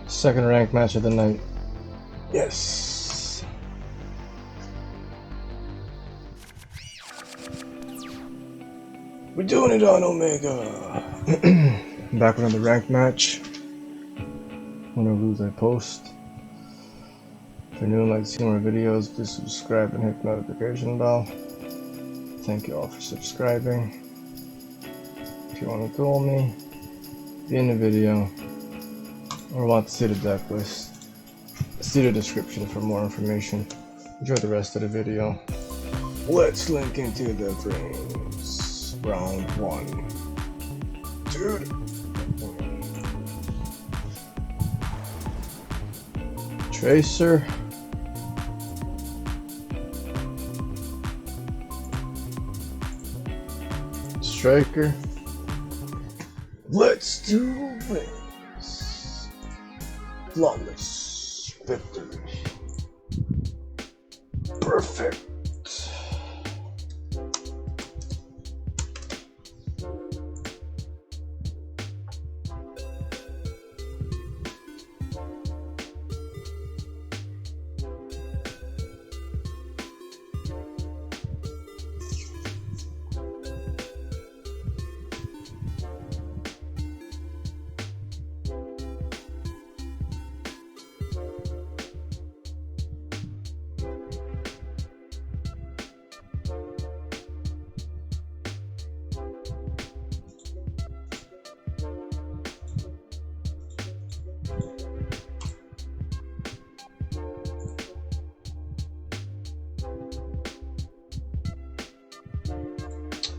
Second ranked match of the night. Yes. We're doing it on Omega. Back with another ranked match. Win or lose, I post. If you're new and like to see more videos, please subscribe and hit the notification bell. Thank you all for subscribing. If you want to duel me, be in the video, or want to see the deck list, see the description for more information. Enjoy the rest of the video. Let's link into the frames. Round 1. Dude. Tracer. Striker. Let's do this. Flawless victory. Perfect.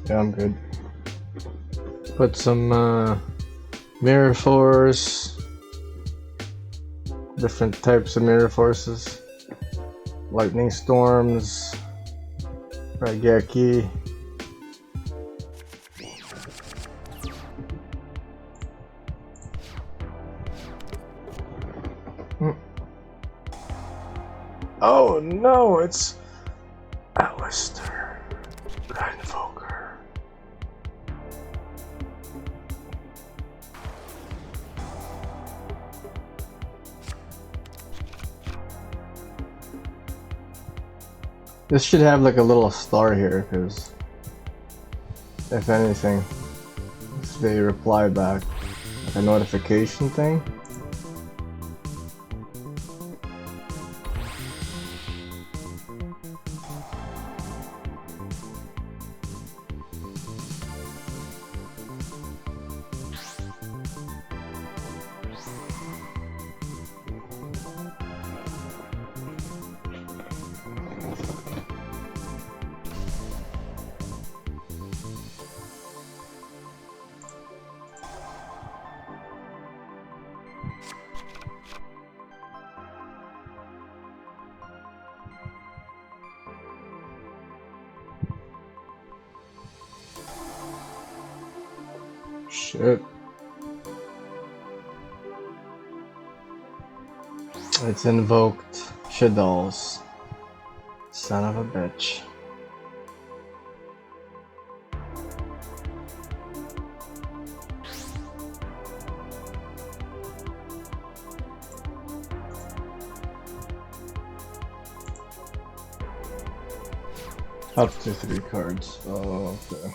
Yeah, I'm good. Put some mirror force, different types of mirror forces, lightning storms, Raigeki. Oh no, it's Alistair, Invoker. This should have like a little star here, because if anything, if they reply back, like a notification thing. Shit. It's invoked SHADDOLLS. Son of a bitch. Up to 3 cards. Oh, okay.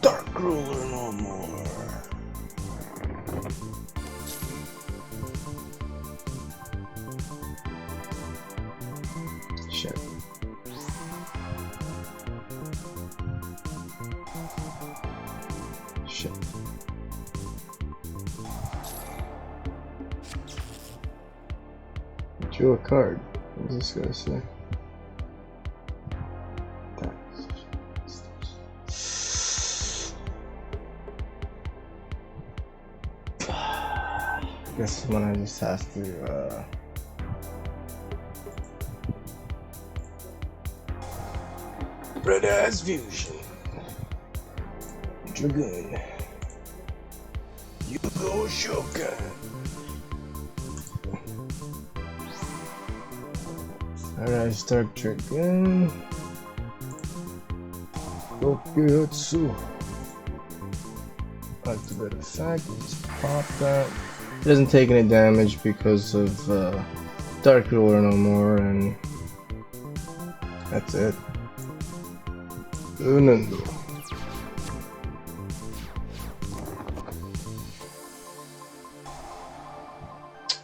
Dark Ruler no more. Shit. Shit. Drew a card. What does this guy say? I guess one I just have to Red Eyes Fusion. Dragoon. YGO Shogun. Alright, start trick in. Gokuyotsu. Activate effect, just pop that. It doesn't take any damage because of Dark Ruler no more, and that's it. Unendo.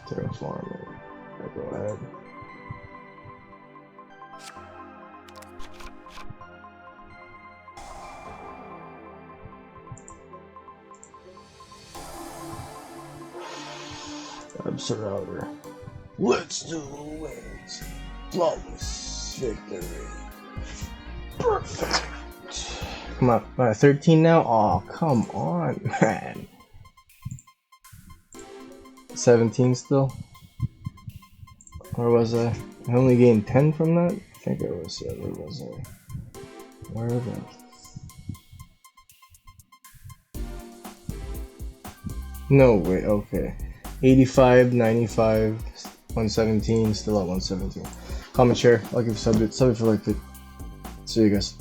Terraforming. Go ahead. Router. Let's do it. Flawless victory. Perfect. Come on, 13 now? Oh, come on, man. 17 still? Or was I? I only gained 10 from that? I think I was. Where was I? Where was I? No, wait, okay. 85, 95, 117, still at 117. Comment, share, like if you subbed it for like it. See you guys.